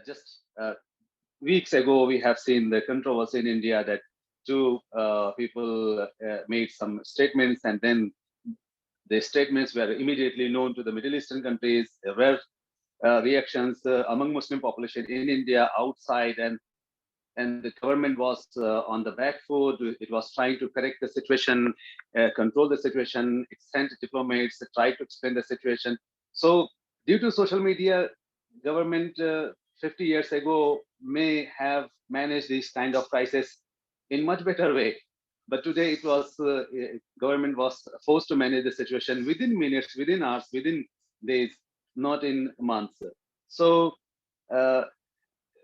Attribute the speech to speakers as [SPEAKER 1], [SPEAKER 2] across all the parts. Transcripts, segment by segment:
[SPEAKER 1] just weeks ago, we have seen the controversy in India that two people made some statements, and then the statements were immediately known to the Middle Eastern countries. There were reactions among Muslim population in India, outside, and the government was on the back foot. It was trying to correct the situation, control the situation. It sent diplomats, tried to explain the situation. So due to social media, government 50 years ago may have managed this kind of crisis in much better way. But today it was, government was forced to manage the situation within minutes, within hours, within days, not in months. So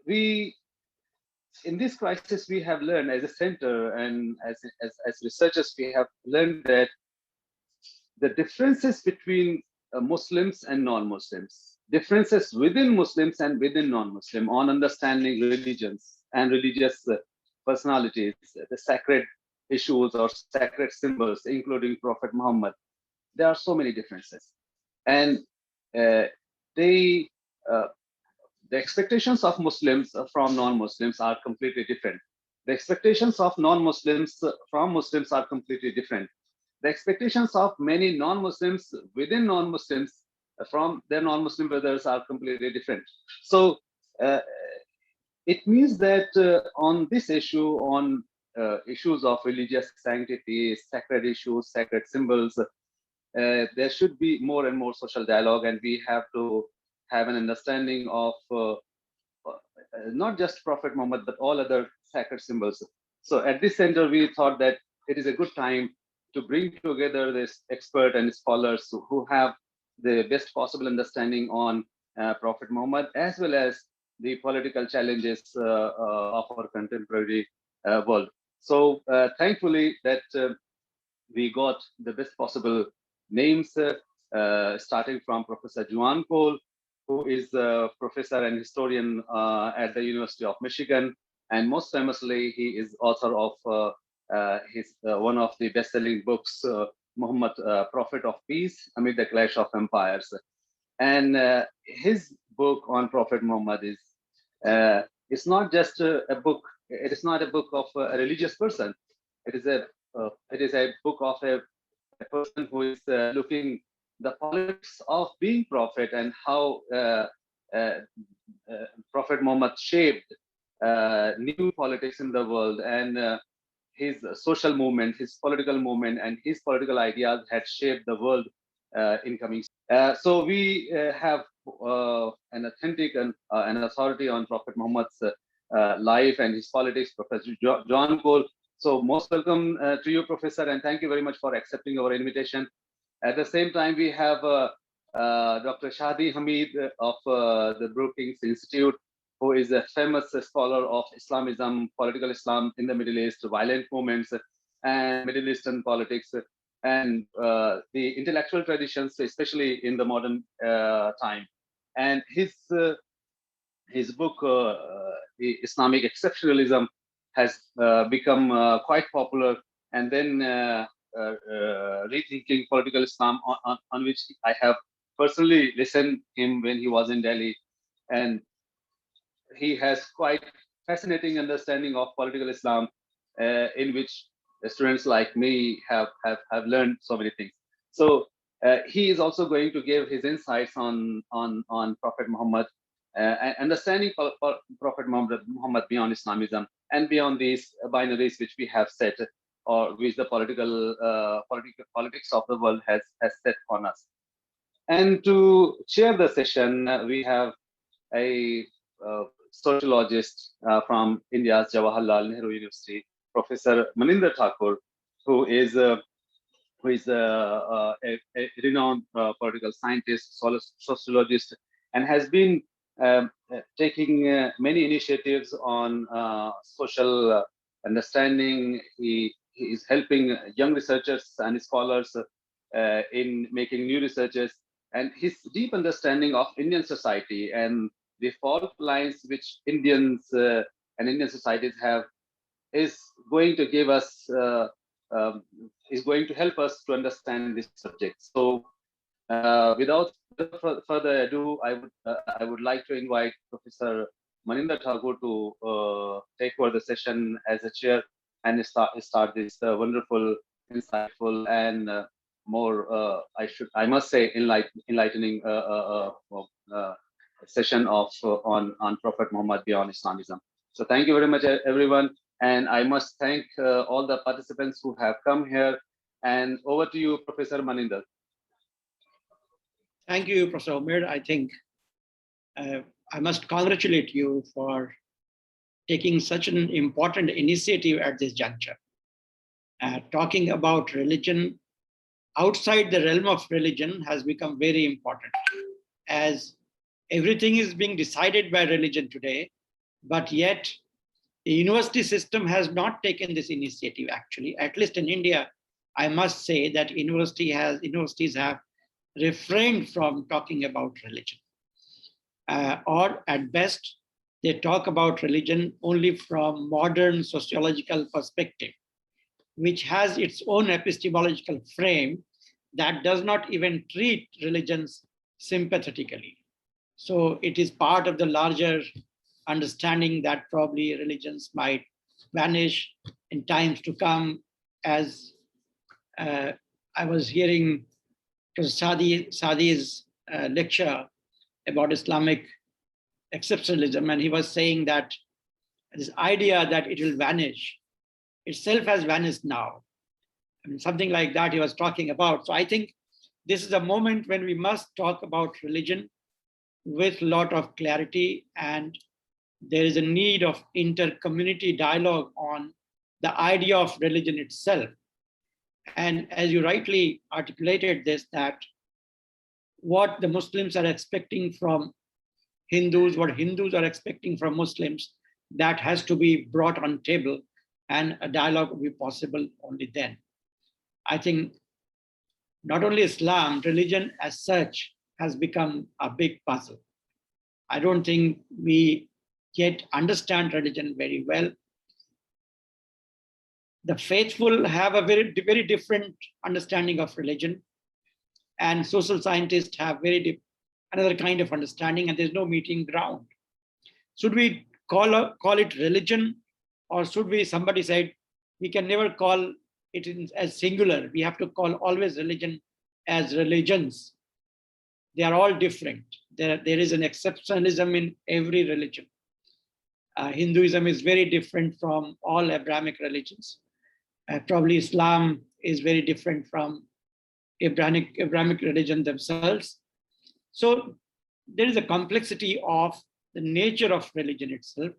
[SPEAKER 1] we, in this crisis, we have learned as a center and as researchers, we have learned that the differences between Muslims and non-Muslims, differences within Muslims and within non-Muslim on understanding religions and religious personalities, the sacred issues or sacred symbols, including Prophet Muhammad. There are so many differences. And they the expectations of Muslims from non-Muslims are completely different. The expectations of non-Muslims from Muslims are completely different. The expectations of many non-Muslims within non-Muslims from their non-Muslim brothers are completely different. So it means that on this issue, on issues of religious sanctity, sacred issues, sacred symbols, there should be more and more social dialogue, and we have to have an understanding of not just Prophet Muhammad, but all other sacred symbols. So at this center, we thought that it is a good time to bring together this expert and scholars who have the best possible understanding on Prophet Muhammad, as well as the political challenges of our contemporary world. So thankfully that we got the best possible names, starting from Professor Juan Cole, who is a professor and historian at the University of Michigan. And most famously, he is author of one of the best-selling books, Muhammad, Prophet of Peace Amid the Clash of Empires. And his book on Prophet Muhammad is, it's not just a book. It is not a book of a religious person. It is a book of a person who is looking the politics of being prophet and how Prophet Muhammad shaped new politics in the world, and his social movement, his political movement, and his political ideas had shaped the world in coming. So we have an authentic and an authority on Prophet Muhammad's life and his politics, Professor John Cole. So most welcome to you, Professor, and thank you very much for accepting our invitation. At the same time, we have Dr. Shadi Hamid of the Brookings Institute, who is a famous scholar of Islamism, political Islam in the Middle East, violent movements, and Middle Eastern politics, and the intellectual traditions, especially in the modern time. And his book, The Islamic Exceptionalism, has become quite popular. And then Rethinking Political Islam, on which I have personally listened him when he was in Delhi, and he has quite fascinating understanding of political Islam, in which students like me have learned so many things. So he is also going to give his insights on Prophet Muhammad, and understanding Prophet Muhammad beyond Islamism and beyond these binaries which we have set, or which the politics of the world has set on us. And to chair the session, we have a sociologist from India's Jawaharlal Nehru University, Professor Manindra Thakur, who is a renowned political scientist, sociologist, and has been taking many initiatives on social understanding. He is helping young researchers and scholars in making new researches, and his deep understanding of Indian society and the fault lines which Indians and Indian societies have is going to give us, is going to help us to understand this subject. So without without further ado, I would like to invite Professor Manindra Thakur to take over the session as a chair and start this wonderful, insightful, and more I must say enlightening session of on Prophet Muhammad beyond Islamism. So thank you very much, everyone, and I must thank all the participants who have come here. And over to you, Professor Manindra.
[SPEAKER 2] Thank you, Professor Hamid. I think I must congratulate you for taking such an important initiative at this juncture. Talking about religion outside the realm of religion has become very important, as everything is being decided by religion today, but yet the university system has not taken this initiative actually. At least in India, I must say that universities have refrained from talking about religion. Or at best, they talk about religion only from modern sociological perspective, which has its own epistemological frame that does not even treat religions sympathetically. So it is part of the larger understanding that probably religions might vanish in times to come. As I was hearing Dr. Shadi's lecture about Islamic exceptionalism, and he was saying that this idea that it will vanish itself has vanished now. I mean, something like that he was talking about. So I think this is a moment when we must talk about religion with a lot of clarity, and there is a need of inter-community dialogue on the idea of religion itself. And as you rightly articulated this, that what the Muslims are expecting from Hindus, what Hindus are expecting from Muslims, that has to be brought on table, and a dialogue will be possible only then. I think not only Islam, religion as such has become a big puzzle. I don't think we yet understand religion very well. The faithful have a very, very different understanding of religion, and social scientists have another kind of understanding, and there's no meeting ground. Should we call it religion, or should we, somebody said, we can never call it as singular. We have to call always religion as religions. They are all different. There is an exceptionalism in every religion. Hinduism is very different from all Abrahamic religions. Probably Islam is very different from Abrahamic religion themselves. So there is a complexity of the nature of religion itself.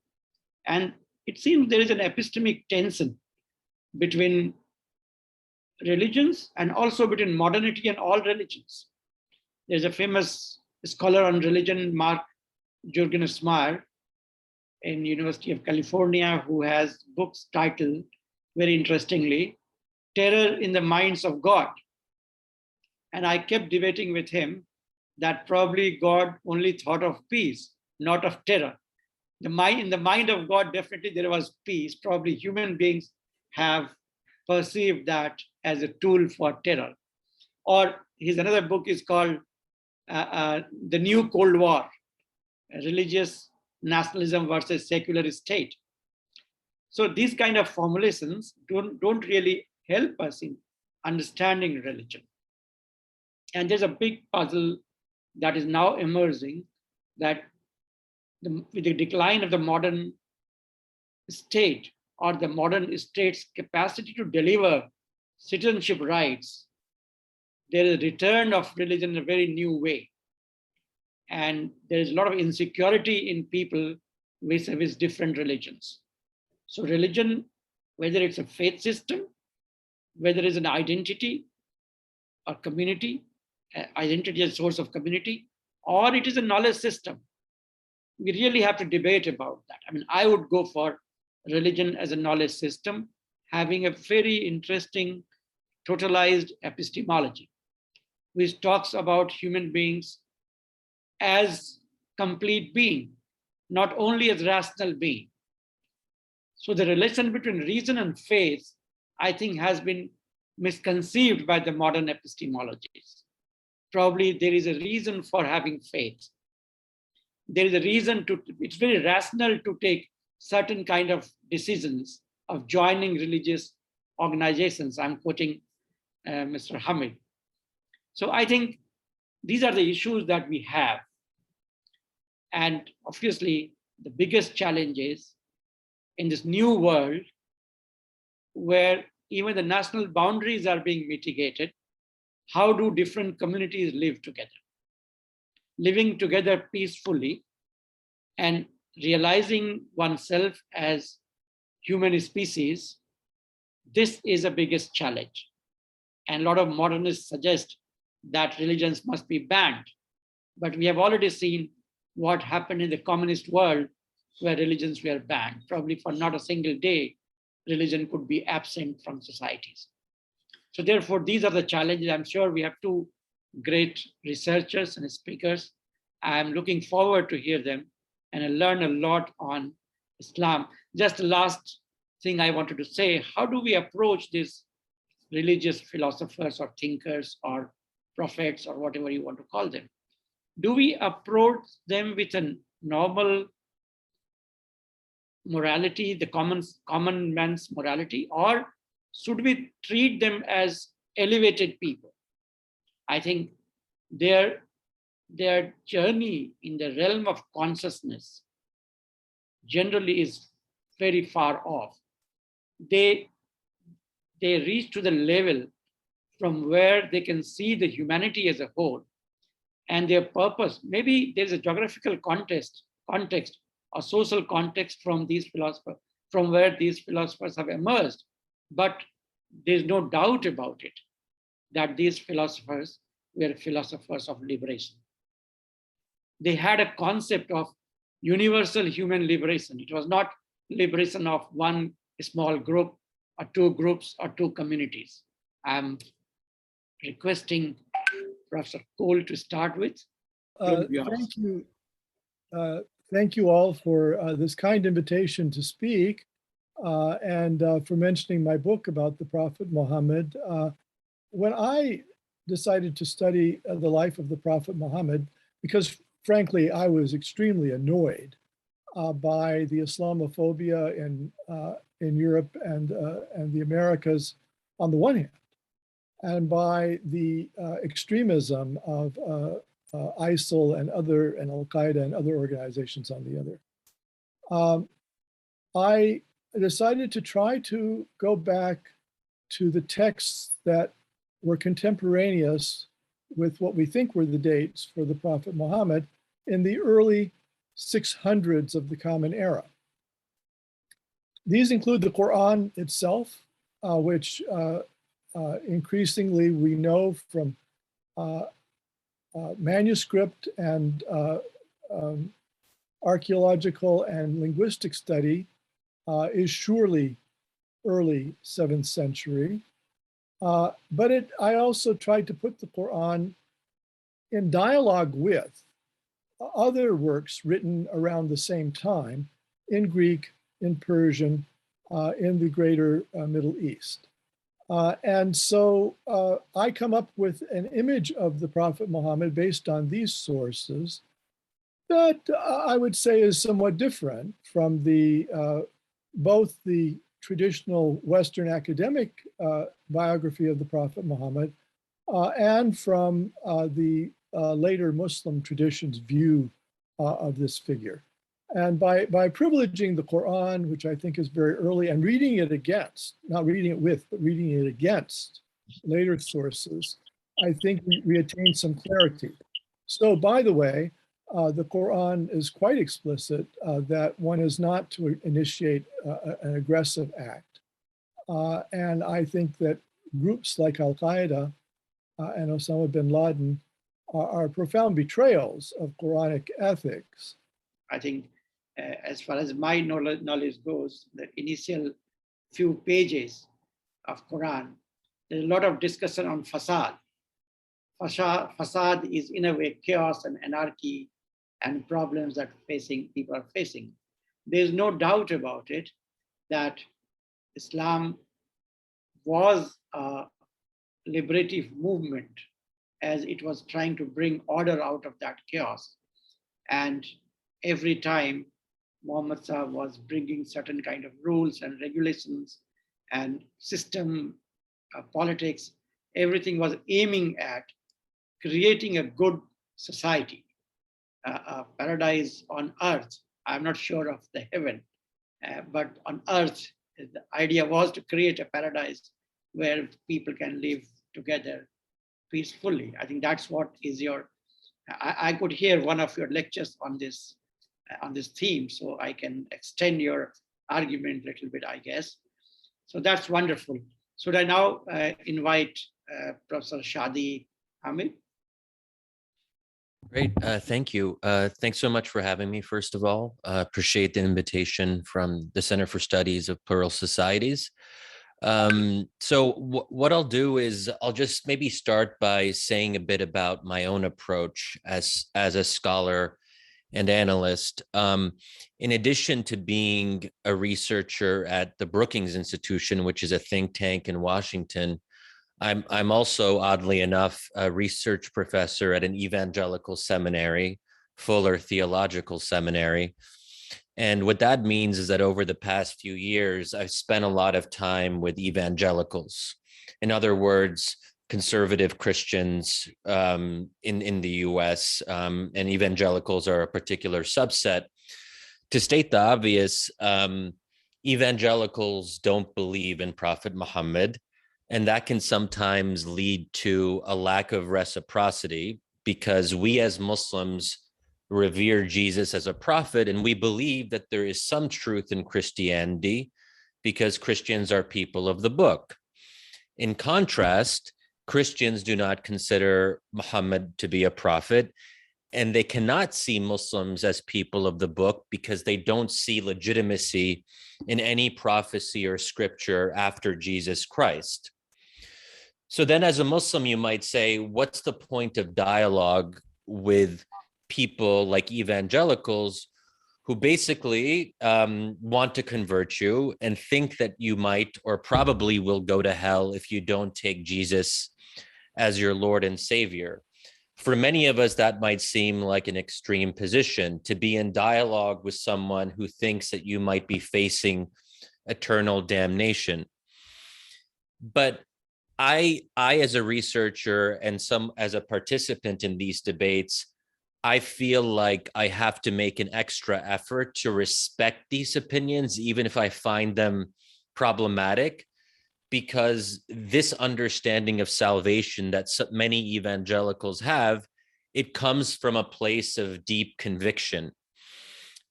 [SPEAKER 2] And it seems there is an epistemic tension between religions and also between modernity and all religions. There's a famous scholar on religion, Mark Juergensmeyer, in University of California, who has books titled, very interestingly, Terror in the Minds of God. And I kept debating with him that probably God only thought of peace, not of terror. In the mind of God, definitely there was peace. Probably human beings have perceived that as a tool for terror. Or his another book is called The New Cold War, Religious Nationalism versus Secular State. So these kind of formulations don't really help us in understanding religion. And there's a big puzzle that is now emerging, that with the decline of the modern state, or the modern state's capacity to deliver citizenship rights, there is a return of religion in a very new way. And there is a lot of insecurity in people with different religions. So religion, whether it's a faith system, whether it's an identity or community, identity as a source of community, or it is a knowledge system, we really have to debate about that. I mean, I would go for religion as a knowledge system, having a very interesting totalized epistemology, which talks about human beings as complete being, not only as rational being. So the relation between reason and faith, I think, has been misconceived by the modern epistemologies. probably there is a reason for having faith. There is a reason to, it's very rational to take certain kind of decisions of joining religious organizations. I'm quoting Mr. Hamid. So I think these are the issues that we have. And obviously, the biggest challenge is in this new world where even the national boundaries are being mitigated, how do different communities live together? Living together peacefully and realizing oneself as human species, this is the biggest challenge. And a lot of modernists suggest that religions must be banned. But we have already seen what happened in the communist world where religions were banned. Probably for not a single day, religion could be absent from societies. So therefore, these are the challenges. I'm sure we have two great researchers and speakers. I'm looking forward to hear them and I learn a lot on Islam. Just the last thing I wanted to say, how do we approach these religious philosophers or thinkers or prophets or whatever you want to call them? Do we approach them with a normal morality, the common man's morality, or should we treat them as elevated people? I think their journey in the realm of consciousness generally is very far off. They reach to the level from where they can see the humanity as a whole and their purpose. Maybe there's a geographical context or social context from these philosophers, from where these philosophers have emerged. But there's no doubt about it that these philosophers were philosophers of liberation. They had a concept of universal human liberation. It was not liberation of one small group or two groups or two communities. I'm requesting Professor Cole to start with.
[SPEAKER 3] Thank you. Thank you all for this kind invitation to speak and for mentioning my book about the Prophet Muhammad. When I decided to study the life of the Prophet Muhammad, because frankly, I was extremely annoyed by the Islamophobia in Europe and the Americas on the one hand, and by the extremism of ISIL and Al-Qaeda and other organizations on the other. I decided to try to go back to the texts that were contemporaneous with what we think were the dates for the Prophet Muhammad in the early 600s of the Common Era. These include the Quran itself, which increasingly we know from manuscript and archaeological and linguistic study is surely early 7th century. But I also tried to put the Quran in dialogue with other works written around the same time in Greek, in Persian, in the greater Middle East. And so I come up with an image of the Prophet Muhammad based on these sources that I would say is somewhat different from both the traditional Western academic biography of the Prophet Muhammad and from the later Muslim tradition's view of this figure. And by privileging the Quran, which I think is very early, and reading it against, not reading it with, but reading it against later sources, I think we attain some clarity. So by the way, the Quran is quite explicit that one is not to initiate an aggressive act. And I think that groups like Al-Qaeda and Osama bin Laden are profound betrayals of Quranic ethics.
[SPEAKER 2] I think as far as my knowledge goes, the initial few pages of Quran, there's a lot of discussion on fasad. Fasad is in a way chaos and anarchy and problems that people are facing. There's no doubt about it that Islam was a liberative movement as it was trying to bring order out of that chaos. And every time Muhammad Sahib was bringing certain kind of rules and regulations and system, politics, everything was aiming at creating a good society, a paradise on earth. I'm not sure of the heaven, but on earth, the idea was to create a paradise where people can live together peacefully. I think that's what is your, I could hear one of your lectures on this theme, so I can extend your argument a little bit, I guess. So that's wonderful. Should I now invite Professor Shadi Hamid?
[SPEAKER 4] Great, thank you. Thanks so much for having me, first of all. Appreciate the invitation from the Center for Studies of Plural Societies. So what I'll do is I'll just maybe start by saying a bit about my own approach as a scholar and analyst. In addition to being a researcher at the Brookings Institution, which is a think tank in Washington, I'm also, oddly enough, a research professor at an evangelical seminary, Fuller Theological Seminary. And what that means is that over the past few years, I've spent a lot of time with evangelicals. In other words, conservative Christians in the US, and evangelicals are a particular subset. To state the obvious, evangelicals don't believe in Prophet Muhammad, and that can sometimes lead to a lack of reciprocity because we as Muslims revere Jesus as a prophet, and we believe that there is some truth in Christianity because Christians are people of the book. In contrast, Christians do not consider Muhammad to be a prophet, and they cannot see Muslims as people of the book because they don't see legitimacy in any prophecy or scripture after Jesus Christ. So then as a Muslim, you might say, what's the point of dialogue with people like evangelicals who basically want to convert you and think that you might or probably will go to hell if you don't take Jesus as your Lord and Savior? For many of us, that might seem like an extreme position, to be in dialogue with someone who thinks that you might be facing eternal damnation. But I as a researcher and as a participant in these debates, I feel like I have to make an extra effort to respect these opinions, even if I find them problematic, because this understanding of salvation that so many evangelicals have, it comes from a place of deep conviction.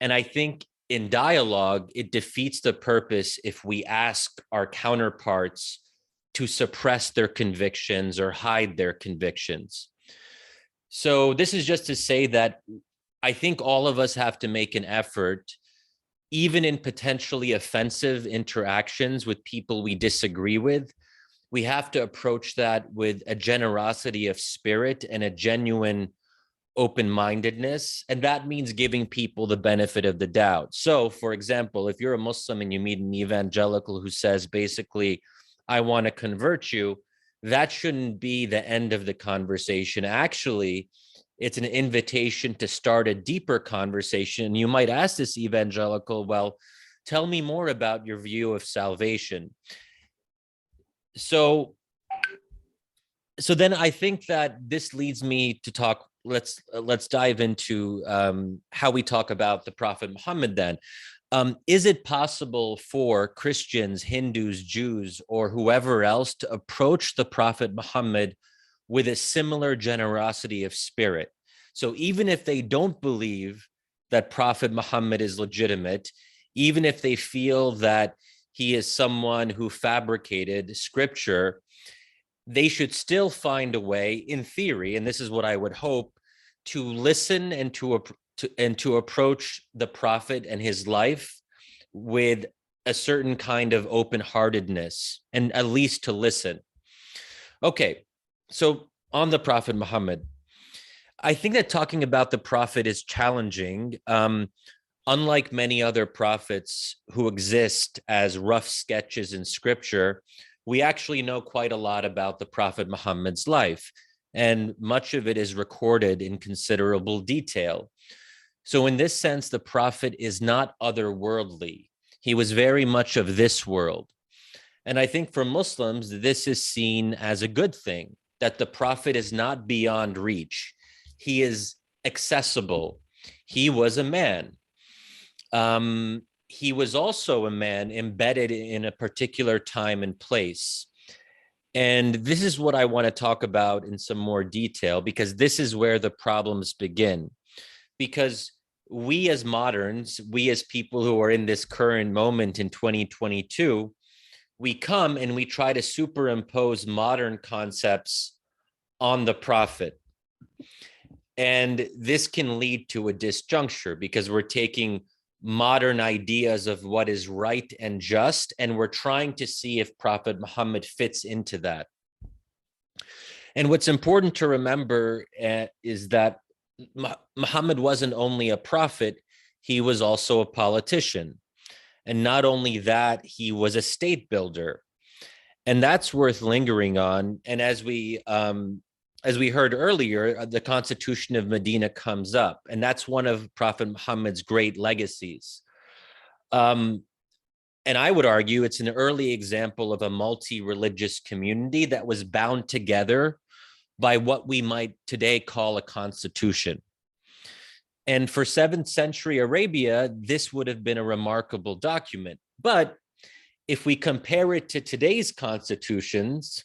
[SPEAKER 4] And I think in dialogue, it defeats the purpose if we ask our counterparts to suppress their convictions or hide their convictions. So this is just to say that I think all of us have to make an effort, even in potentially offensive interactions with people we disagree with. We have to approach that with a generosity of spirit and a genuine open-mindedness. And that means giving people the benefit of the doubt. So, for example, if you're a Muslim and you meet an evangelical who says, basically, I want to convert you, that shouldn't be the end of the conversation. Actually, it's an invitation to start a deeper conversation. You might ask this evangelical, well, tell me more about your view of salvation. So then I think that this leads me to talk, let's dive into how we talk about the Prophet Muhammad then. Is it possible for Christians, Hindus, Jews, or whoever else to approach the Prophet Muhammad with a similar generosity of spirit? So even if they don't believe that Prophet Muhammad is legitimate, even if they feel that he is someone who fabricated scripture, they should still find a way, in theory, and this is what I would hope, to listen and to approach the Prophet and his life with a certain kind of open-heartedness, and at least to listen. Okay, so on the Prophet Muhammad, I think that talking about the Prophet is challenging. Unlike many other prophets who exist as rough sketches in scripture, we actually know quite a lot about the Prophet Muhammad's life. and much of it is recorded in considerable detail. So in this sense, the Prophet is not otherworldly. He was very much of this world. And I think for Muslims, this is seen as a good thing, that the Prophet is not beyond reach. He is accessible. He was a man. He was also a man embedded in a particular time and place. And this is what I want to talk about in some more detail, because this is where the problems begin. Because we as moderns, we as people who are in this current moment in 2022, we come and we try to superimpose modern concepts on the Prophet. And this can lead to a disjuncture because we're taking modern ideas of what is right and just, and we're trying to see if Prophet Muhammad fits into that. And what's important to remember is that Muhammad wasn't only a prophet, he was also a politician. And not only that, he was a state builder. And that's worth lingering on. And as we heard earlier, the Constitution of Medina comes up, and that's one of Prophet Muhammad's great legacies. And I would argue it's an early example of a multi-religious community that was bound together by what we might today call a constitution. And for 7th century Arabia, this would have been a remarkable document. But if we compare it to today's constitutions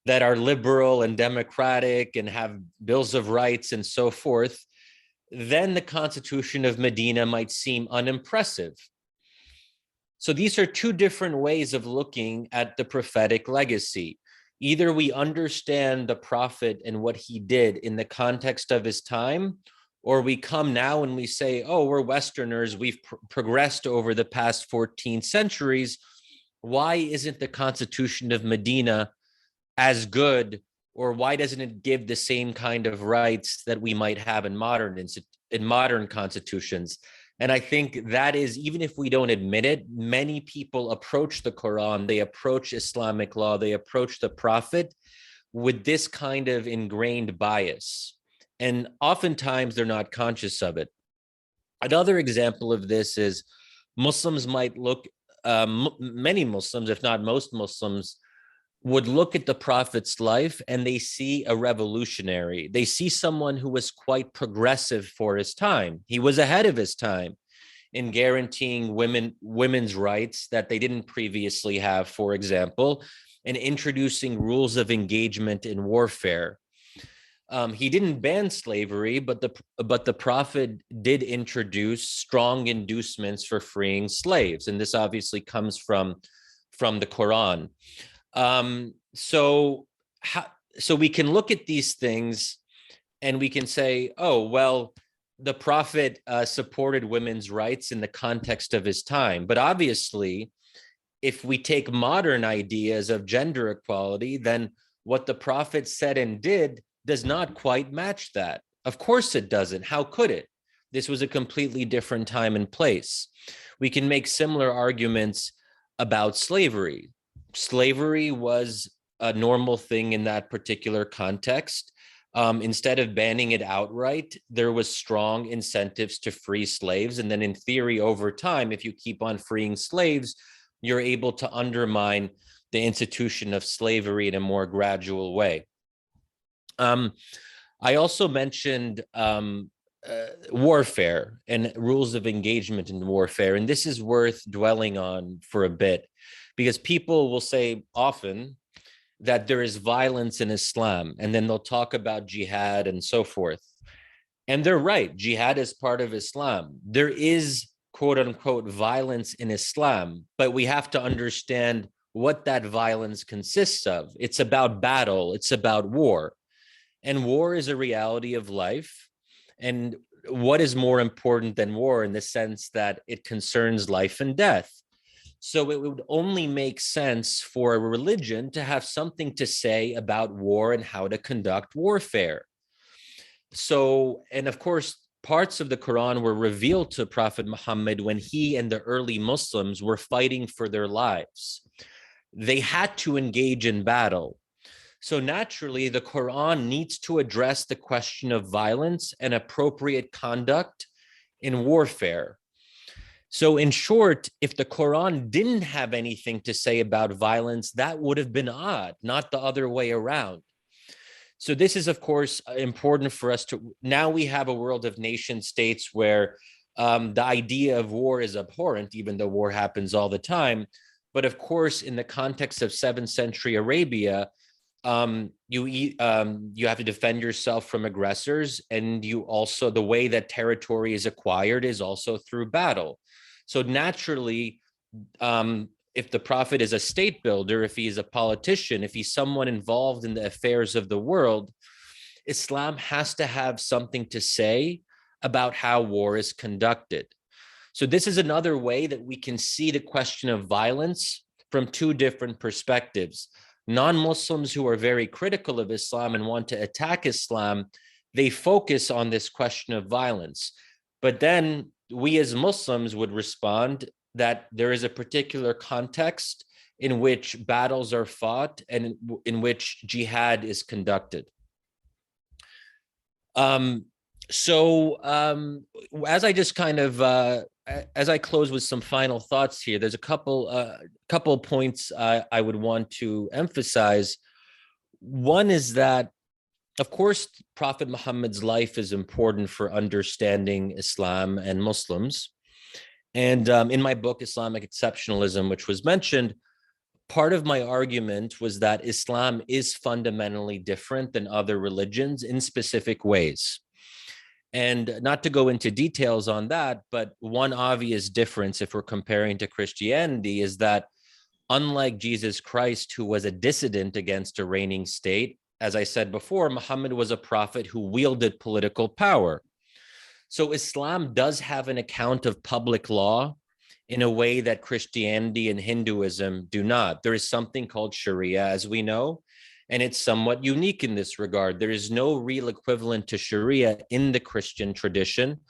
[SPEAKER 4] that are liberal and democratic and have bills of rights and so forth, then the Constitution of Medina might seem unimpressive. So these are two different ways of looking at the prophetic legacy. Either we understand the Prophet and what he did in the context of his time, or we come now and we say, oh, we're Westerners, we've progressed over the past 14 centuries. Why isn't the Constitution of Medina as good, or why doesn't it give the same kind of rights that we might have in modern constitutions? And I think that is, even if we don't admit it, many people approach the Quran, they approach Islamic law, they approach the Prophet with this kind of ingrained bias. And oftentimes they're not conscious of it. Another example of this is Muslims might look, many Muslims, if not most Muslims, would look at the Prophet's life and they see a revolutionary. They see someone who was quite progressive for his time. He was ahead of his time in guaranteeing women's rights that they didn't previously have, for example, and introducing rules of engagement in warfare. He didn't ban slavery, but the Prophet did introduce strong inducements for freeing slaves, and this obviously comes from the Quran. So we can look at these things and we can say, oh, well, the Prophet supported women's rights in the context of his time. But obviously, if we take modern ideas of gender equality, then what the Prophet said and did does not quite match that. Of course it doesn't. How could it? This was a completely different time and place. We can make similar arguments about slavery. Slavery was a normal thing in that particular context. Instead of banning it outright, there was strong incentives to free slaves. And then in theory, over time, if you keep on freeing slaves, you're able to undermine the institution of slavery in a more gradual way. I also mentioned warfare and rules of engagement in warfare. And this is worth dwelling on for a bit, because people will say often that there is violence in Islam, and then they'll talk about jihad and so forth. And they're right, jihad is part of Islam. There is quote unquote violence in Islam, but we have to understand what that violence consists of. It's about battle, it's about war. And war is a reality of life. And what is more important than war in the sense that it concerns life and death? So it would only make sense for a religion to have something to say about war and how to conduct warfare. So, and of course, parts of the Quran were revealed to Prophet Muhammad when he and the early Muslims were fighting for their lives. They had to engage in battle. So naturally, the Quran needs to address the question of violence and appropriate conduct in warfare. So in short, if the Quran didn't have anything to say about violence, that would have been odd, not the other way around. So this is, of course, important for us to, now we have a world of nation states where the idea of war is abhorrent, even though war happens all the time. But of course, in the context of 7th century Arabia, you have to defend yourself from aggressors, and you also, the way that territory is acquired is also through battle. So naturally, if the Prophet is a state builder, if he is a politician, if he's someone involved in the affairs of the world, Islam has to have something to say about how war is conducted. So this is another way that we can see the question of violence from two different perspectives. Non-Muslims who are very critical of Islam and want to attack Islam, they focus on this question of violence. But then we as Muslims would respond that there is a particular context in which battles are fought and in which jihad is conducted. As I just kind of, as I close with some final thoughts here, there's a couple points I would want to emphasize. One is that, of course, Prophet Muhammad's life is important for understanding Islam and Muslims. And in my book, Islamic Exceptionalism, which was mentioned, part of my argument was that Islam is fundamentally different than other religions in specific ways. And not to go into details on that, but one obvious difference if we're comparing to Christianity is that unlike Jesus Christ, who was a dissident against a reigning state, as I said before, Muhammad was a prophet who wielded political power. So Islam does have an account of public law in a way that Christianity and Hinduism do not. There is something called Sharia, as we know, and it's somewhat unique in this regard. There is no real equivalent to Sharia in the Christian tradition.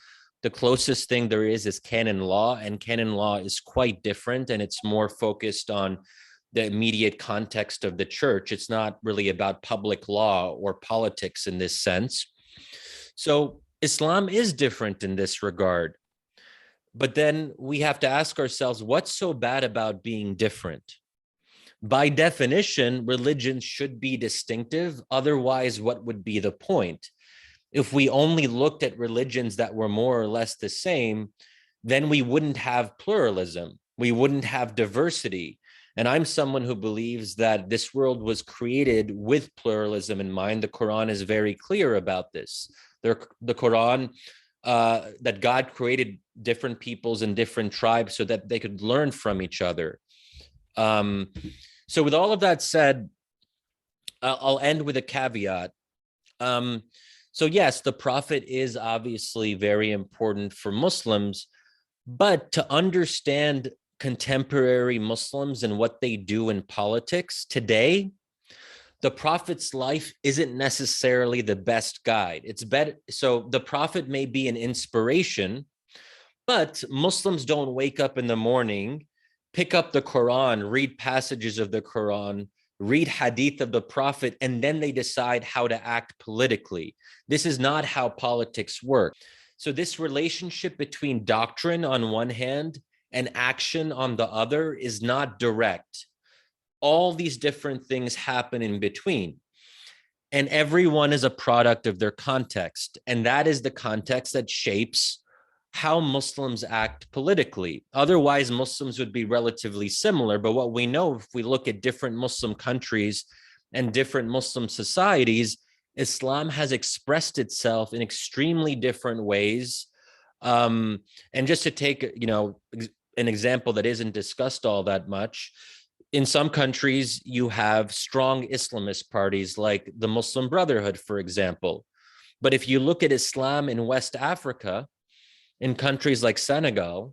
[SPEAKER 4] The closest thing there is canon law, and canon law is quite different, and it's more focused on the immediate context of the church. It's not really about public law or politics in this sense. So Islam is different in this regard. But then we have to ask ourselves, what's so bad about being different? By definition, religions should be distinctive. Otherwise, what would be the point? If we only looked at religions that were more or less the same, then we wouldn't have pluralism. We wouldn't have diversity. And I'm someone who believes that this world was created with pluralism in mind. The Quran is very clear about this. The Quran, that God created different peoples and different tribes so that they could learn from each other. So with all of that said, I'll end with a caveat. So yes, the Prophet is obviously very important for Muslims, but to understand contemporary Muslims and what they do in politics today, the Prophet's life isn't necessarily the best guide. It's better. So the Prophet may be an inspiration, but Muslims don't wake up in the morning, pick up the Quran, read passages of the Quran, read hadith of the Prophet, and then they decide how to act politically. This is not how politics work. So this relationship between doctrine on one hand and action on the other is not direct. All these different things happen in between. And everyone is a product of their context. And that is the context that shapes how Muslims act politically. Otherwise, Muslims would be relatively similar. But what we know, if we look at different Muslim countries and different Muslim societies, Islam has expressed itself in extremely different ways. And just to take, an example that isn't discussed all that much, in some countries, you have strong Islamist parties like the Muslim Brotherhood, for example. But if you look at Islam in West Africa, in countries like Senegal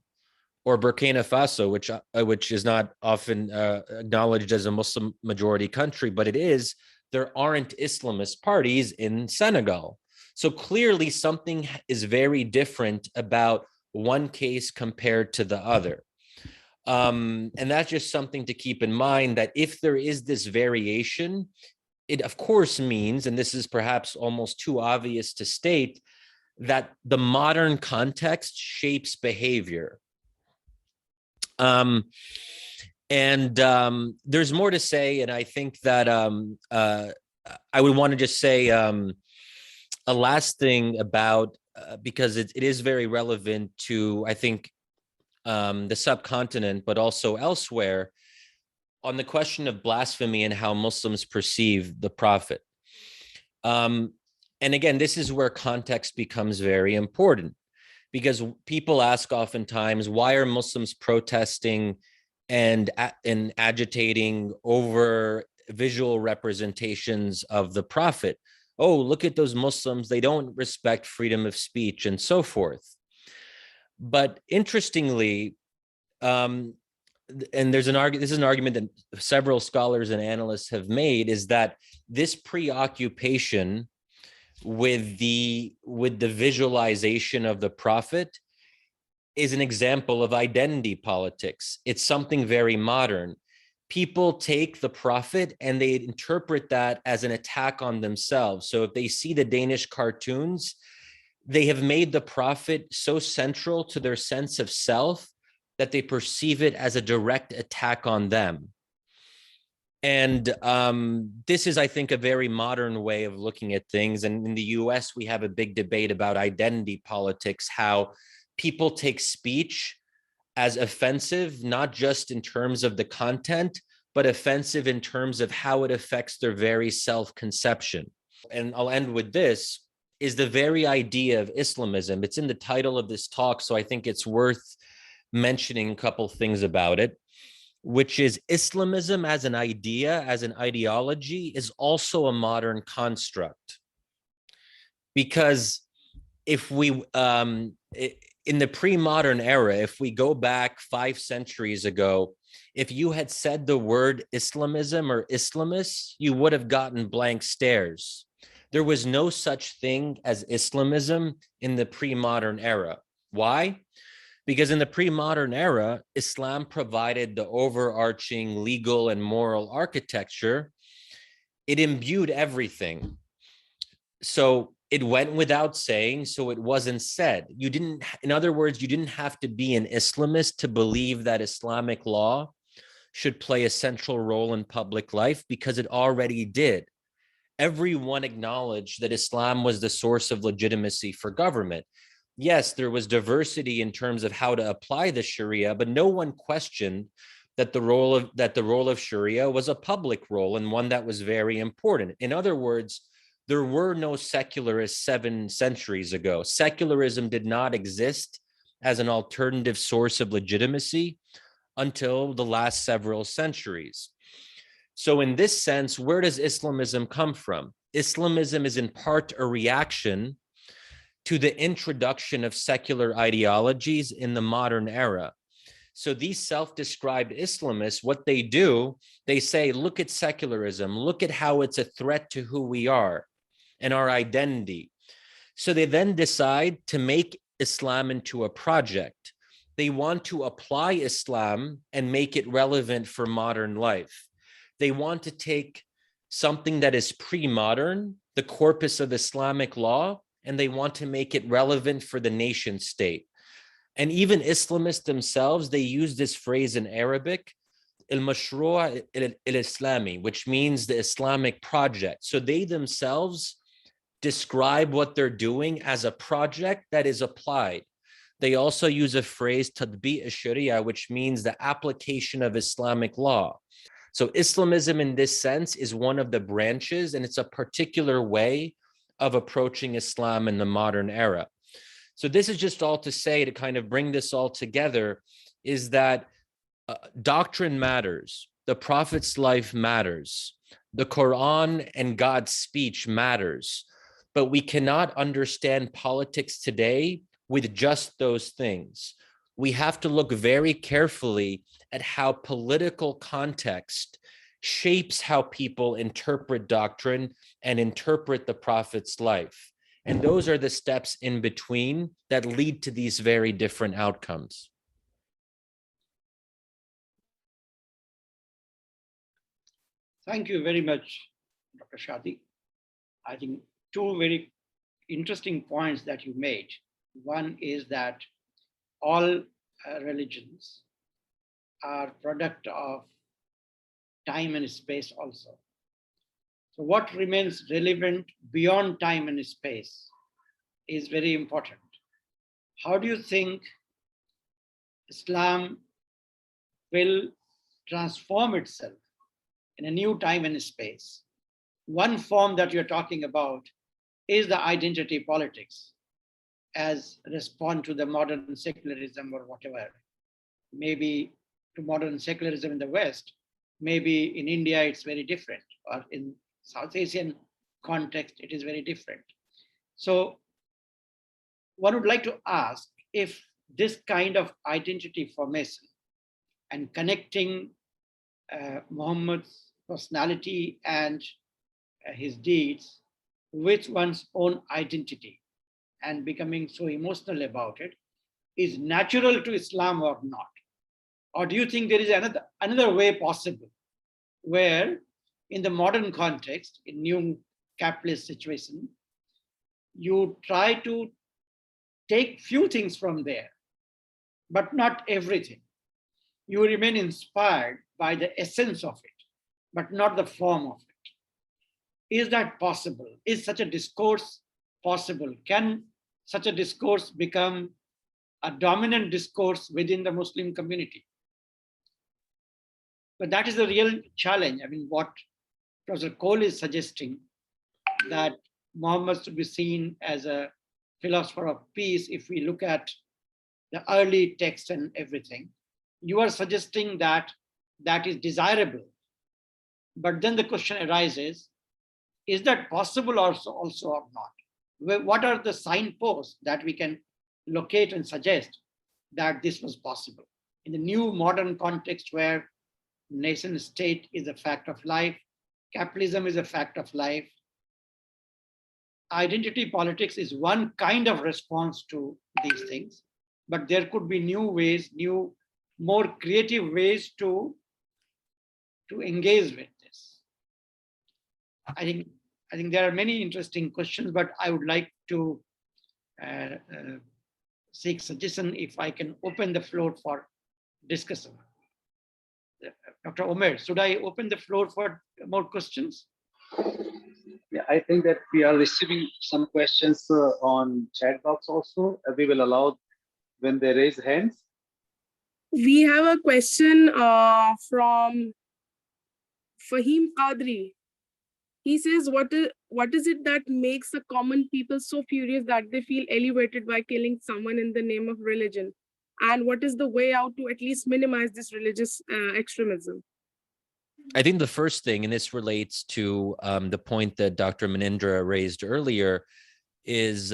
[SPEAKER 4] or Burkina Faso, which is not often acknowledged as a Muslim majority country, but it is, there aren't Islamist parties in Senegal. So clearly something is very different about one case compared to the other. And that's just something to keep in mind, that if there is this variation, it of course means, and this is perhaps almost too obvious to state, that the modern context shapes behavior. There's more to say, and I think that I would want to just say a last thing about, because it is very relevant to, I think, the subcontinent, but also elsewhere, on the question of blasphemy and how Muslims perceive the Prophet. And again, this is where context becomes very important, because people ask oftentimes, why are Muslims protesting and agitating over visual representations of the Prophet? Oh, look at those Muslims, they don't respect freedom of speech and so forth. But interestingly, and this is an argument that several scholars and analysts have made, is that this preoccupation with the visualization of the Prophet is an example of identity politics. It's something very modern. People take the Prophet and they interpret that as an attack on themselves. So if they see the Danish cartoons, they have made the Prophet so central to their sense of self that they perceive it as a direct attack on them. And this is, I think, a very modern way of looking at things. And in the US, we have a big debate about identity politics, how people take speech as offensive, not just in terms of the content, but offensive in terms of how it affects their very self-conception. And I'll end with this, is the very idea of Islamism. It's in the title of this talk, so I think it's worth mentioning a couple things about it, which is Islamism as an idea, as an ideology, is also a modern construct. Because if we, in the pre-modern era, if we go back 5 centuries ago, if you had said the word Islamism or Islamists, you would have gotten blank stares. There was no such thing as Islamism in the pre-modern era. Why? Because in the pre-modern era, Islam provided the overarching legal and moral architecture. It imbued everything. So it went without saying, so it wasn't said. You didn't, in other words, you didn't have to be an Islamist to believe that Islamic law should play a central role in public life, because it already did. Everyone acknowledged that Islam was the source of legitimacy for government. Yes, there was diversity in terms of how to apply the Sharia, but no one questioned that the role of Sharia was a public role, and one that was very important. In other words, there were no secularists 7 centuries ago. Secularism did not exist as an alternative source of legitimacy until the last several centuries. So in this sense, where does Islamism come from? Islamism is in part a reaction to the introduction of secular ideologies in the modern era. So these self-described Islamists, what they do, they say, look at secularism, look at how it's a threat to who we are and our identity. So they then decide to make Islam into a project. They want to apply Islam and make it relevant for modern life. They want to take something that is pre-modern, the corpus of Islamic law, and they want to make it relevant for the nation state. And even Islamists themselves, they use this phrase in Arabic, al-mashru' al-Islami, which means the Islamic project. So they themselves describe what they're doing as a project that is applied. They also use a phrase, tadbi' al-sharia, which means the application of Islamic law. So Islamism in this sense is one of the branches, and it's a particular way of approaching Islam in the modern era. So this is just all to say, to kind of bring this all together, is that doctrine matters. The Prophet's life matters. The Quran and God's speech matters. But we cannot understand politics today with just those things. We have to look very carefully at how political context shapes how people interpret doctrine and interpret the Prophet's life. And those are the steps in between that lead to these very different outcomes.
[SPEAKER 2] Thank you very much, Dr. Dr. Shadi. I think two very interesting points that you made. One is that all religions are product of time and space also. So what remains relevant beyond time and space is very important. How do you think Islam will transform itself in a new time and space? One form that you're talking about is the identity politics as respond to the modern secularism or whatever. Maybe to modern secularism in the West, maybe in India it's very different, or in South Asian context it is very different. So one would like to ask if this kind of identity formation and connecting Muhammad's personality and his deeds with one's own identity and becoming so emotional about it is natural to Islam or not? Or do you think there is another way possible where in the modern context, in new capitalist situation, you try to take few things from there, but not everything. You remain inspired by the essence of it, but not the form of it. Is that possible? Is such a discourse possible? Can such a discourse become a dominant discourse within the Muslim community? But that is the real challenge. I mean, what Professor Cole is suggesting, that Muhammad should be seen as a philosopher of peace if we look at the early text and everything. You are suggesting that that is desirable. But then the question arises, is that possible also or not? What are the signposts that we can locate and suggest that this was possible? In the new modern context where nation state is a fact of life, capitalism is a fact of life, identity politics is one kind of response to these things, but there could be new ways, new, more creative ways to engage with this. I think there are many interesting questions, but I would like to seek suggestion if I can open the floor for discussion. Dr. Omer, should I open the floor for more questions?
[SPEAKER 1] Yeah, I think that we are receiving some questions on chat box also. We will allow when they raise hands.
[SPEAKER 5] We have a question from Fahim Qadri. He says, what is it that makes the common people so furious that they feel elevated by killing someone in the name of religion? And what is the way out to at least minimize this religious extremism?
[SPEAKER 4] I think the first thing, and this relates to the point that Dr. Manindra raised earlier, is,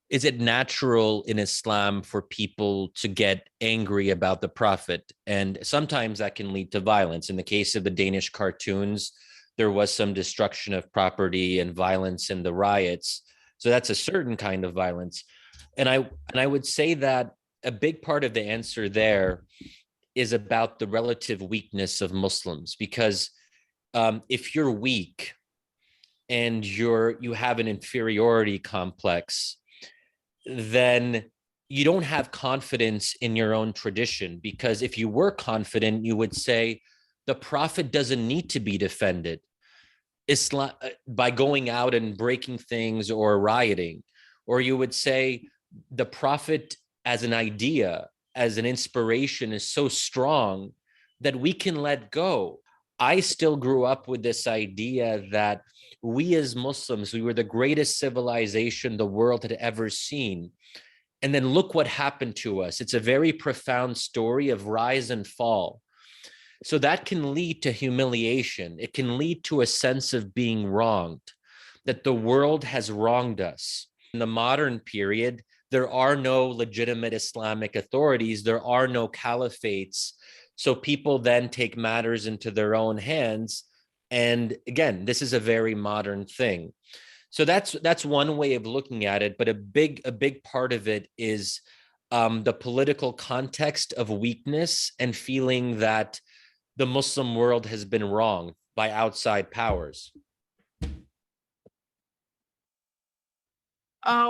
[SPEAKER 4] is it natural in Islam for people to get angry about the Prophet? And sometimes that can lead to violence. In the case of the Danish cartoons, there was some destruction of property and violence in the riots. So that's a certain kind of violence. And I would say that a big part of the answer there is about the relative weakness of Muslims, because if you're weak and you have an inferiority complex, then you don't have confidence in your own tradition, because if you were confident, you would say the Prophet doesn't need to be defended Islam by going out and breaking things or rioting, or you would say the Prophet as an idea, as an inspiration is so strong that we can let go. I still grew up with this idea that we as Muslims, we were the greatest civilization the world had ever seen. And then look what happened to us. It's a very profound story of rise and fall. So that can lead to humiliation. It can lead to a sense of being wronged, that the world has wronged us. In the modern period, there are no legitimate Islamic authorities. There are no caliphates. So people then take matters into their own hands. And again, this is a very modern thing. So that's one way of looking at it. But a big part of it is the political context of weakness and feeling that the Muslim world has been wronged. by outside powers?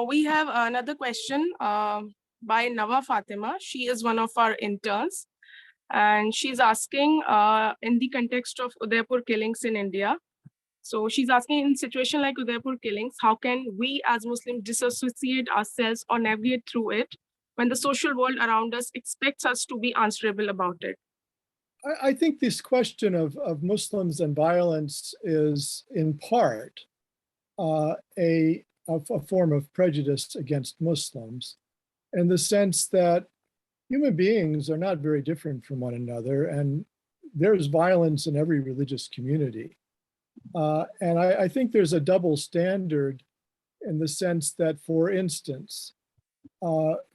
[SPEAKER 5] We have another question by Nawa Fatima. She is one of our interns, and she's asking in the context of Udaipur killings in India. So she's asking, in situation like Udaipur killings, how can we as Muslims disassociate ourselves or navigate through it when the social world around us expects us to be answerable about it?
[SPEAKER 3] I think this question of Muslims and violence is in part a form of prejudice against Muslims, in the sense that human beings are not very different from one another, and there's violence in every religious community. And I think there's a double standard in the sense that, for instance,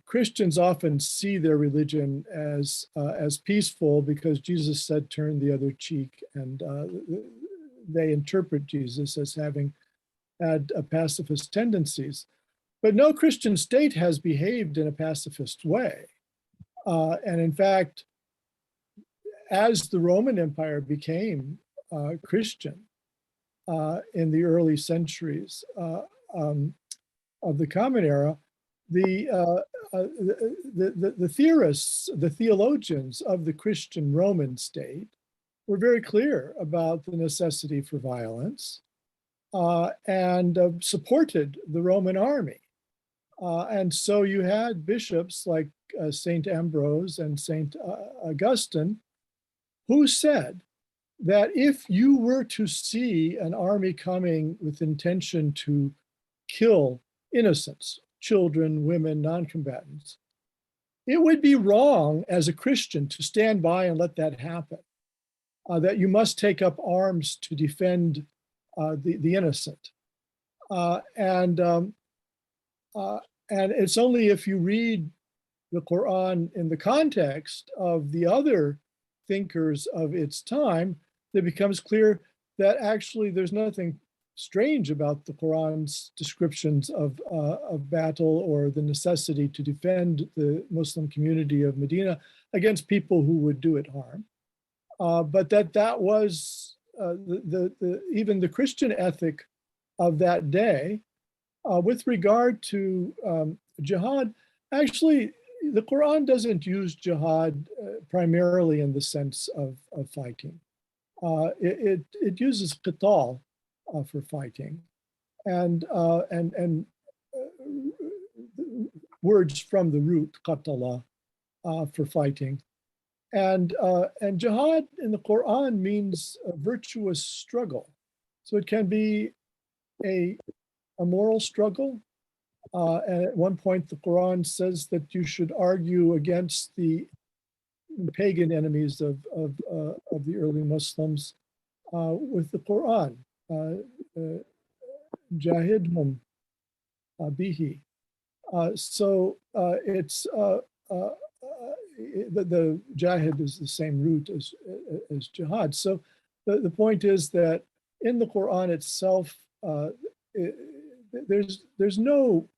[SPEAKER 3] Christians often see their religion as peaceful because Jesus said, turn the other cheek, and they interpret Jesus as having had pacifist tendencies. But no Christian state has behaved in a pacifist way. And in fact, as the Roman Empire became Christian in the early centuries of the Common Era, the theorists, the theologians of the Christian Roman state were very clear about the necessity for violence and supported the Roman army. And so you had bishops like St. Ambrose and St. Augustine, who said that if you were to see an army coming with intention to kill innocents, children, women, non-combatants, it would be wrong as a Christian to stand by and let that happen, that you must take up arms to defend the innocent. And it's only if you read the Quran in the context of the other thinkers of its time that it becomes clear that actually there's nothing strange about the Quran's descriptions of battle or the necessity to defend the Muslim community of Medina against people who would do it harm. But that was even the Christian ethic of that day. With regard to jihad, actually, the Quran doesn't use jihad primarily in the sense of fighting. It uses qital for fighting, and words from the root qatala for fighting, and jihad in the Quran means a virtuous struggle. So it can be a moral struggle. And at one point, the Quran says that you should argue against the pagan enemies of the early Muslims with the Quran. Jahidhum bihi. So it's the jahid is the same root as jihad. So the point is that in the Quran itself, there's no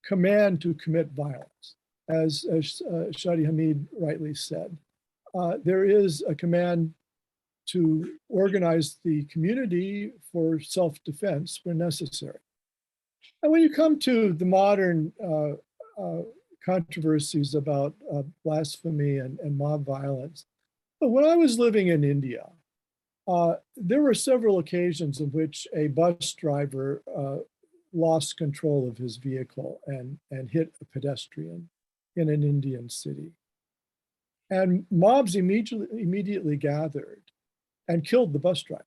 [SPEAKER 3] command to commit violence, as Shadi Hamid rightly said. There is a command to organize the community for self-defense when necessary. And when you come to the modern controversies about blasphemy and mob violence, when I was living in India, there were several occasions in which a bus driver lost control of his vehicle and hit a pedestrian in an Indian city. And mobs immediately gathered and killed the bus driver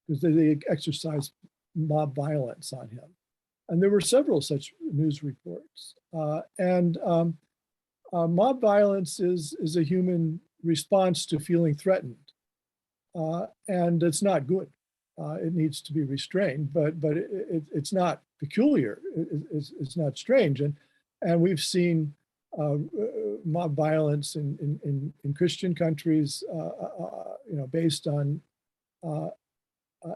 [SPEAKER 3] because they exercised mob violence on him. And there were several such news reports. Mob violence is a human response to feeling threatened. And it's not good. It needs to be restrained, but it's not peculiar. It's not strange. And we've seen mob violence in Christian countries, based on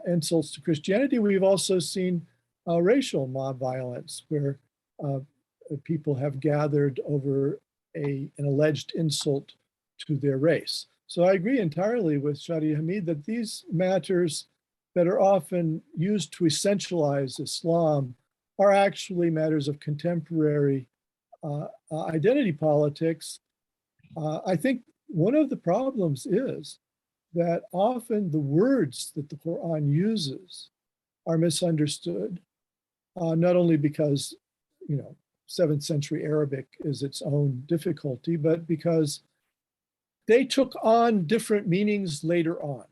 [SPEAKER 3] insults to Christianity. We've also seen racial mob violence where people have gathered over an alleged insult to their race. So I agree entirely with Shadi Hamid that these matters that are often used to essentialize Islam are actually matters of contemporary identity politics. I think one of the problems is that often the words that the Quran uses are misunderstood, not only because, 7th century Arabic is its own difficulty, but because they took on different meanings later on.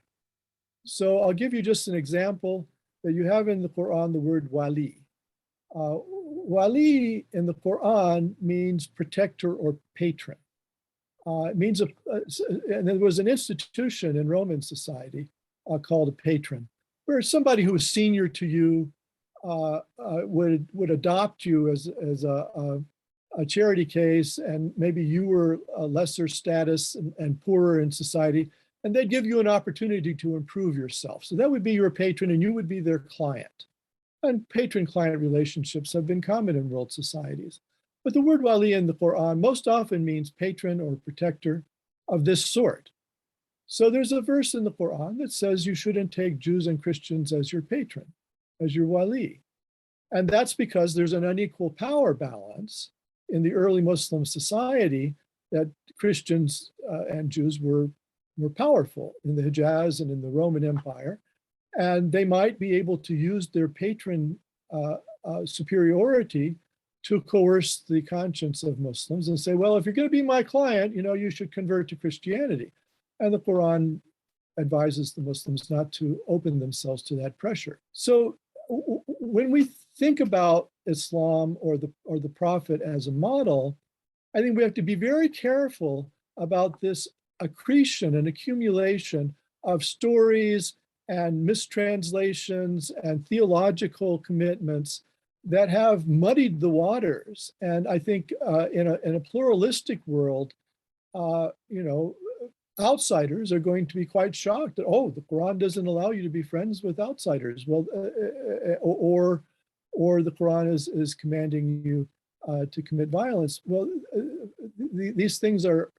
[SPEAKER 3] So I'll give you just an example that you have in the Quran, the word wali. Wali in the Quran means protector or patron. It means, and there was an institution in Roman society called a patron, where somebody who was senior to you would adopt you as a charity case, and maybe you were a lesser status and poorer in society, and they'd give you an opportunity to improve yourself. So that would be your patron, and you would be their client. And patron-client relationships have been common in world societies. But the word wali in the Quran most often means patron or protector of this sort. So there's a verse in the Quran that says you shouldn't take Jews and Christians as your patron, as your wali. And that's because there's an unequal power balance in the early Muslim society, that Christians and Jews were powerful in the Hijaz and in the Roman Empire. And they might be able to use their patron superiority to coerce the conscience of Muslims and say, well, if you're going to be my client, you should convert to Christianity. And the Quran advises the Muslims not to open themselves to that pressure. So when we think about Islam or the Prophet as a model, I think we have to be very careful about this accretion and accumulation of stories and mistranslations and theological commitments that have muddied the waters. And I think in a pluralistic world, outsiders are going to be quite shocked that, oh, the Quran doesn't allow you to be friends with outsiders. Well, or the Quran is commanding you to commit violence. Well, these things are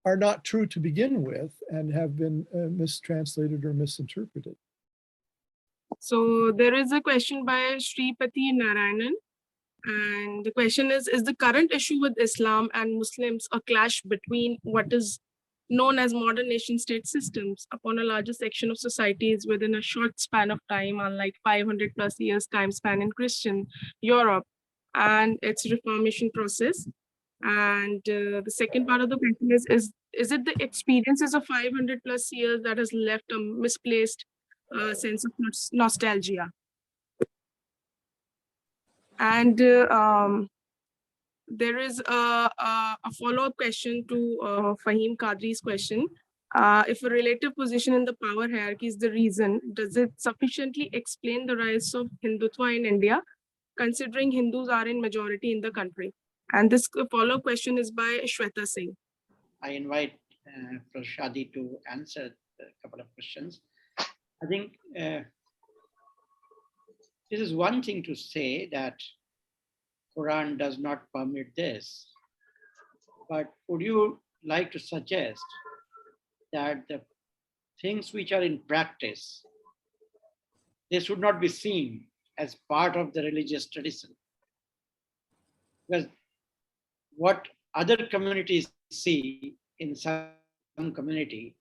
[SPEAKER 3] not true to begin with and have been mistranslated or misinterpreted.
[SPEAKER 5] So there is a question by Shripati Narayanan. And the question is the current issue with Islam and Muslims a clash between what is known as modern nation state systems upon a larger section of societies within a short span of time, unlike 500 plus years time span in Christian Europe and its reformation process? And the second part of the question is it the experiences of 500 plus years that has left a misplaced sense of nostalgia? And there is a follow-up question to Fahim Qadri's question. If a relative position in the power hierarchy is the reason, does it sufficiently explain the rise of Hindutva in India, considering Hindus are in majority in the country? And this follow-up question is by Shweta Singh.
[SPEAKER 2] I invite Prof. Shadi to answer a couple of questions. I think this is one thing to say that Quran does not permit this, but would you like to suggest that the things which are in practice, they should not be seen as part of the religious tradition? Because what other communities see in some community,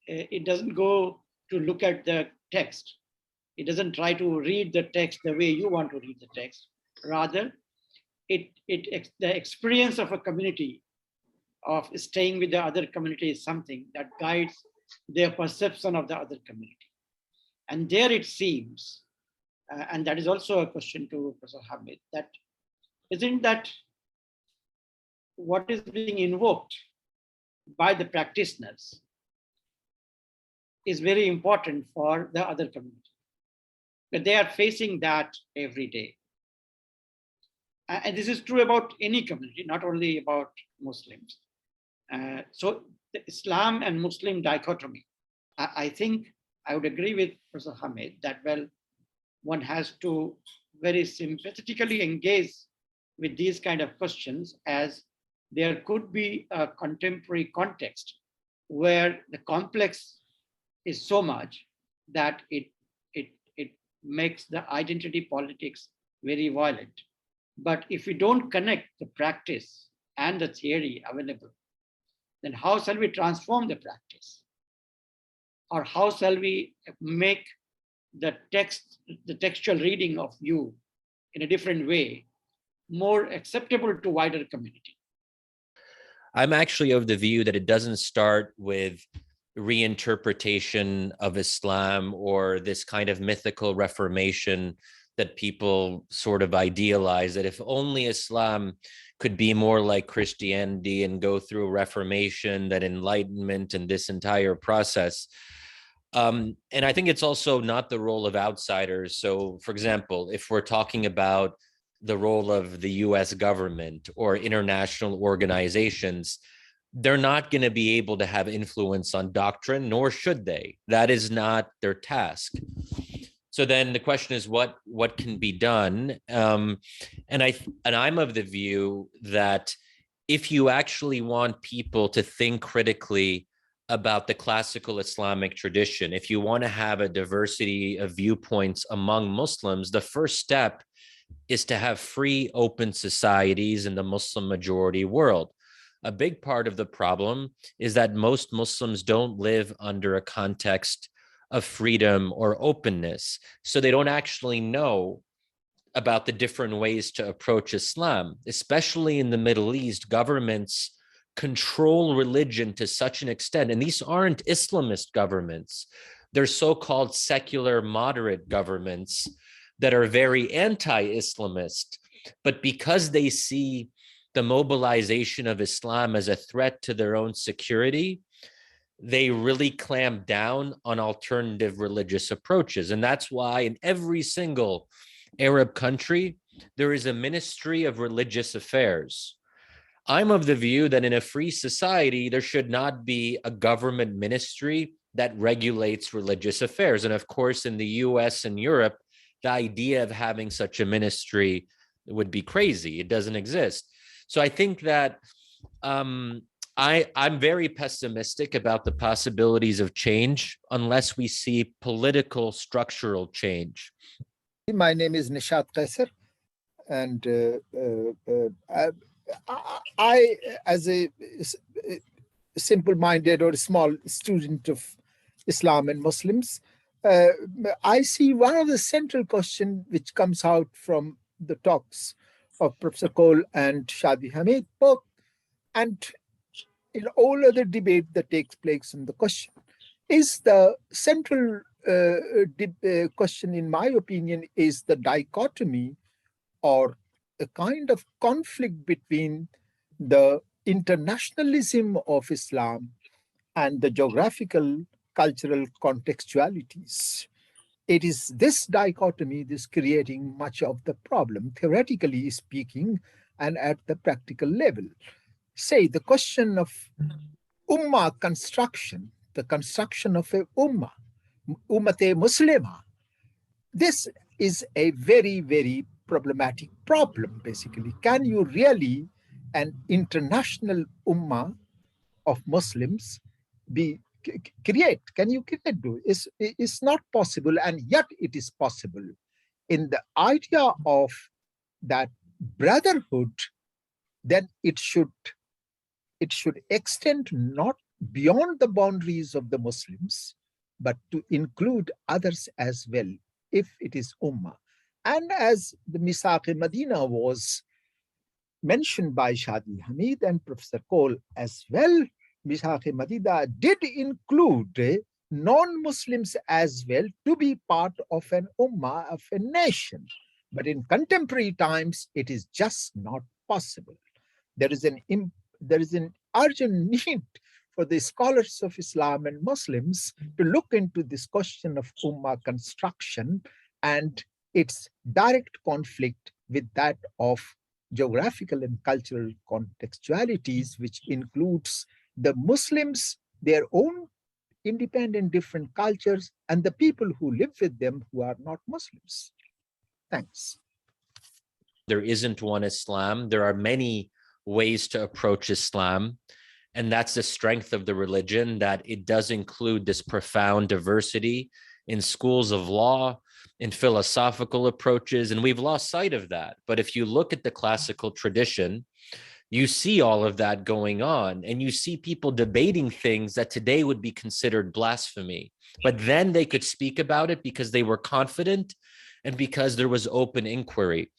[SPEAKER 2] it doesn't go to look at the text. It doesn't try to read the text the way you want to read the text. Rather, the experience of a community of staying with the other community is something that guides their perception of the other community. And there it seems, and that is also a question to Professor Hamid, that isn't that what is being invoked by the practitioners is very important for the other community. But they are facing that every day. And this is true about any community, not only about Muslims. So the Islam and Muslim dichotomy, I think I would agree with Professor Hamid that, well, one has to very sympathetically engage with these kind of questions, as there could be a contemporary context where the complex is so much that it makes the identity politics very violent. But if we don't connect the practice and the theory available, then how shall we transform the practice? Or how shall we make the text, the textual reading of you in a different way, more acceptable to wider community?
[SPEAKER 4] I'm actually of the view that it doesn't start with reinterpretation of Islam or this kind of mythical reformation that people sort of idealize, that if only Islam could be more like Christianity and go through Reformation, that enlightenment and this entire process. And I think it's also not the role of outsiders. So, for example, if we're talking about the role of the US government or international organizations, they're not going to be able to have influence on doctrine, nor should they. That is not their task. So then the question is, what can be done? And I'm of the view that if you actually want people to think critically about the classical Islamic tradition, if you want to have a diversity of viewpoints among Muslims, the first step is to have free, open societies in the Muslim majority world. A big part of the problem is that most Muslims don't live under a context of freedom or openness. So they don't actually know about the different ways to approach Islam. Especially in the Middle East, governments control religion to such an extent, and these aren't Islamist governments. They're so-called secular moderate governments that are very anti-Islamist, but because they see the mobilization of Islam as a threat to their own security, they really clamp down on alternative religious approaches. And that's why in every single Arab country, there is a Ministry of Religious Affairs. I'm of the view that in a free society, there should not be a government ministry that regulates religious affairs. And of course, in the US and Europe, the idea of having such a ministry would be crazy. It doesn't exist. So I think that I'm very pessimistic about the possibilities of change unless we see political structural change.
[SPEAKER 6] My name is Nishat Qaisar, and I, as a simple-minded or small student of Islam and Muslims, I see one of the central questions which comes out from the talks of Professor Cole and Shadi Hamid both, and in all other debate that takes place in the question, is the central question, in my opinion, is the dichotomy or a kind of conflict between the internationalism of Islam and the geographical cultural contextualities. It is this dichotomy that's creating much of the problem, theoretically speaking, and at the practical level. Say, the question of ummah construction, the construction of a ummah, ummate muslima, this is a very, very problematic problem, basically. Can you really, an international ummah of Muslims, create? Can you create? It's not possible, and yet it is possible. In the idea of that brotherhood, then it should extend not beyond the boundaries of the Muslims, but to include others as well, if it is ummah. And as the Misaq-e-Medina was mentioned by Shadi Hamid and Professor Cole as well, Misaq-e-Medina did include non-Muslims as well to be part of an ummah, of a nation. But in contemporary times, it is just not possible. There is an urgent need for the scholars of Islam and Muslims to look into this question of ummah construction and its direct conflict with that of geographical and cultural contextualities, which includes the Muslims, their own independent different cultures, and the people who live with them who are not Muslims. Thanks.
[SPEAKER 4] There isn't one Islam. There are many ways to approach Islam. And that's the strength of the religion, that it does include this profound diversity in schools of law, in philosophical approaches, and we've lost sight of that. But if you look at the classical tradition, you see all of that going on, and you see people debating things that today would be considered blasphemy, but then they could speak about it because they were confident and because there was open inquiry.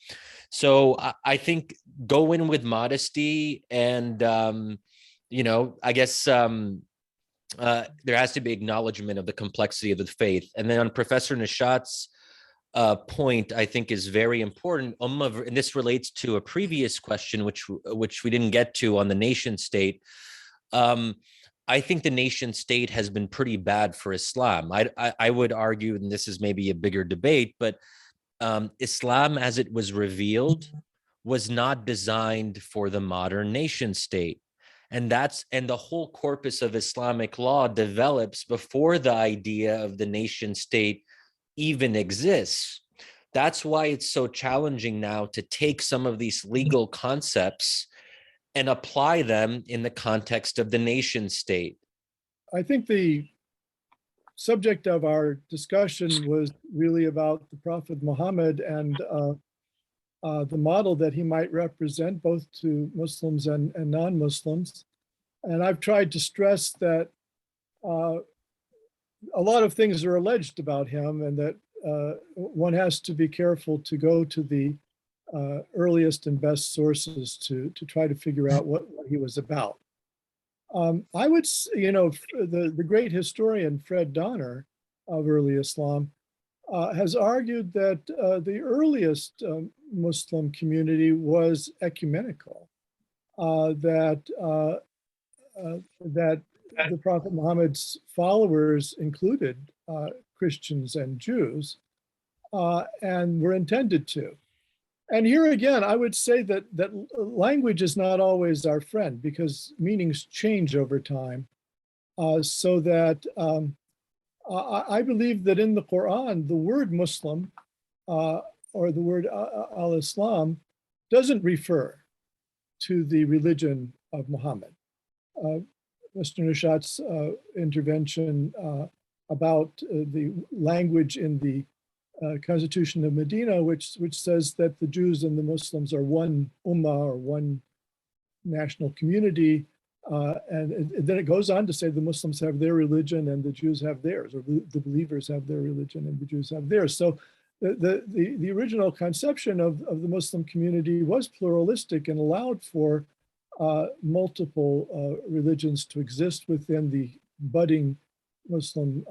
[SPEAKER 4] So I think go in with modesty, and I guess there has to be acknowledgement of the complexity of the faith. And then on Professor Nishat's point, I think is very important. And this relates to a previous question, which we didn't get to on the nation state. I think the nation state has been pretty bad for Islam. I would argue, and this is maybe a bigger debate, but Islam as it was revealed was not designed for the modern nation state. And the whole corpus of Islamic law develops before the idea of the nation state even exists. That's why it's so challenging now to take some of these legal concepts and apply them in the context of the nation state.
[SPEAKER 3] I think the subject of our discussion was really about the Prophet Muhammad and the model that he might represent both to Muslims and non-Muslims. And I've tried to stress that a lot of things are alleged about him, and that one has to be careful to go to the earliest and best sources to try to figure out what he was about. I would, the great historian Fred Donner of early Islam has argued that the earliest Muslim community was ecumenical, that the Prophet Muhammad's followers included Christians and Jews, and were intended to. And here again, I would say that language is not always our friend, because meanings change over time. So that I believe that in the Quran, the word Muslim or the word al-Islam doesn't refer to the religion of Muhammad. Mr. Nishat's intervention about the language in the Constitution of Medina, which says that the Jews and the Muslims are one ummah or one national community. And then it goes on to say the Muslims have their religion and the Jews have theirs, or the believers have their religion and the Jews have theirs. So the original conception of the Muslim community was pluralistic and allowed for multiple religions to exist within the budding Muslim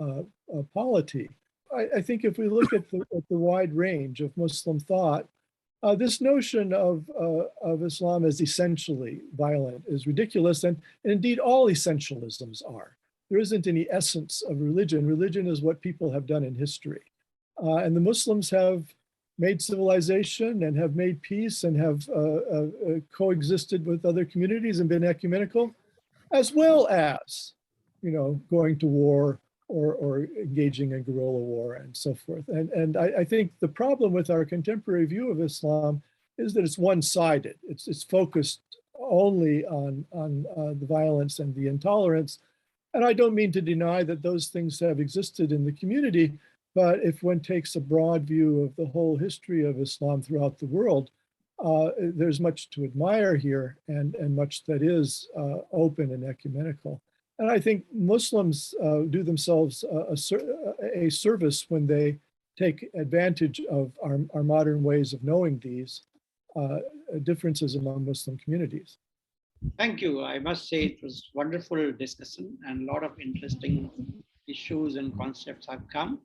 [SPEAKER 3] polity. I think if we look at the wide range of Muslim thought, this notion of Islam as essentially violent is ridiculous, and indeed all essentialisms are. There isn't any essence of religion. Religion is what people have done in history. And the Muslims have made civilization and have made peace and have coexisted with other communities and been ecumenical, as well as, going to war or engaging in guerrilla war and so forth. And I think the problem with our contemporary view of Islam is that it's one-sided. It's focused only on the violence and the intolerance. And I don't mean to deny that those things have existed in the community, but if one takes a broad view of the whole history of Islam throughout the world, there's much to admire here and much that is open and ecumenical. And I think Muslims do themselves a service when they take advantage of our modern ways of knowing these differences among Muslim communities.
[SPEAKER 2] Thank you. I must say it was wonderful discussion, and a lot of interesting issues and concepts have come.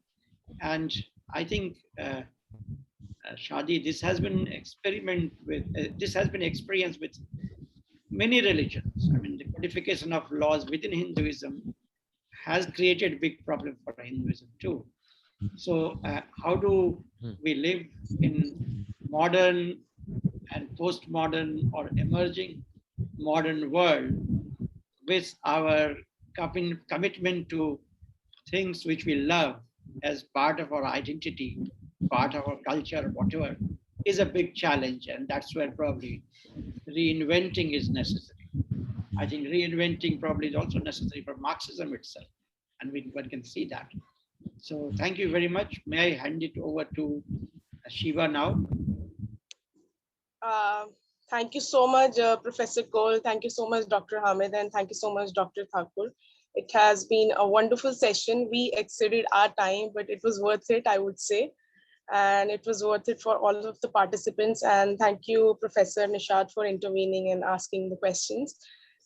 [SPEAKER 2] And I think, Shadi, this has been experienced with many religions. I mean, the codification of laws within Hinduism has created a big problem for Hinduism too. So how do we live in modern and postmodern or emerging modern world with our commitment to things which we love as part of our identity, part of our culture, whatever, is a big challenge. And that's where probably reinventing is necessary. I think reinventing probably is also necessary for Marxism itself. And one can see that. So thank you very much. May I hand it over to Shiva now?
[SPEAKER 7] Thank you so much, Professor Cole. Thank you so much, Dr. Hamid, and thank you so much, Dr. Thakur. It has been a wonderful session. We exceeded our time, but it was worth it, I would say. And it was worth it for all of the participants. And thank you, Professor Nishad, for intervening and asking the questions.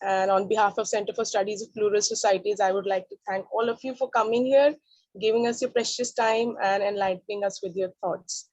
[SPEAKER 7] And on behalf of Center for Studies of Plural Societies, I would like to thank all of you for coming here, giving us your precious time and enlightening us with your thoughts.